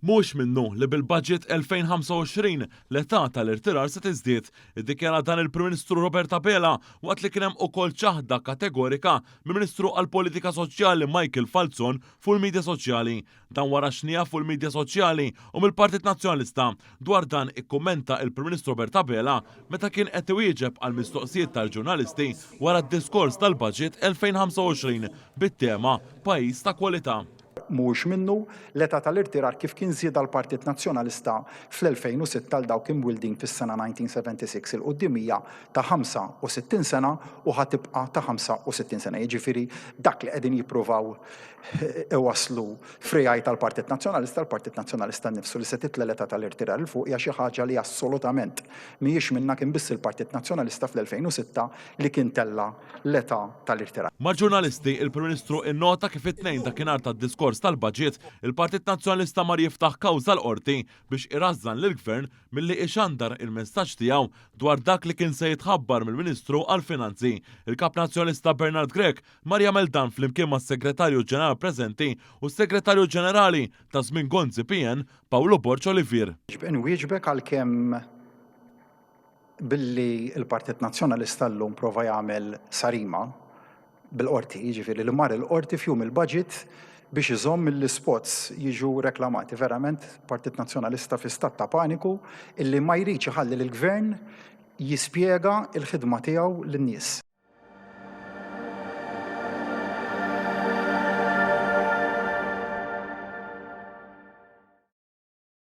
Mhux minnu li bil-budget 2025 l-età tal-irtirar se tiżdied, iddikjara dan il-Prim Ministru Robert Abela waqt li kien hemm ukoll ċaħda kategorika mill-Ministru għall-Politika Soċjali Michael Falzon fuq il-medja soċjali. Dan wara xnija fuq il-medja soċjali u mill-Partit Nazzjonalista. Dwar dan ikkummenta il-Prim Ministru Robert Abela meta kien qed iwieġeb għal mistoqsijiet tal-ġurnalisti wara d-diskors tal-budget 2025 bit-tema Pajjiż ta' kwalità. Mhux minnu l-età tal-irtirar kif kien żieda l-Partit Nazzjonalista fl-2006 għal dawk imwildin fis-sena 1976 il-qudiemija ta' 65 sena u ħatibqa' ta' 65 sena. Jiġifieri dak li qegħdin jippruvaw iwasslu frijaj tal-Partit Nazzjonalista, l-Partit Nazzjonalista nnifsu li se titla l-età tal-irtirar il fuq hija xi ħaġa li assolutament mhijiex minnha kien biss il-Partit Nazzjonalista fl-2006 li kien tella l-età tal-irtirar. Mal-ġurnalisti, il-Prim Ministru innota kif it-tnejn dakinhar tad-diskors tal-budget il-Partit Nazzjonalista mar jiftaħ kawża l-qorti biex irażżan lill-Gvern milli ixandar il-messaġġ tiegħu dwar dak li kien se jitħabbar mill-Ministru għall-Finanzi. Il-Kap Nazzjonalista Bernard Grech mar jagħmel dan flimkien mas-Segretarju Ġenerali preżenti u s-Segretarju Ġenerali ta' żmien Gonzi PN Paolo Borġ Olivier. Nwieġbek għalkemm billi il-Partit Nazzjonalista llum prova jagħmel sarima bil-qorti, jiġifieri li mar il-qorti f'jum il-budget biex iżomm mill-spots jiġu reklamati. Verament Partit Nazzjonalista fi stat ta' paniku illi ma jridx iħalli lill-Gvern jispjega l-ħidma tiegħu lin-nies.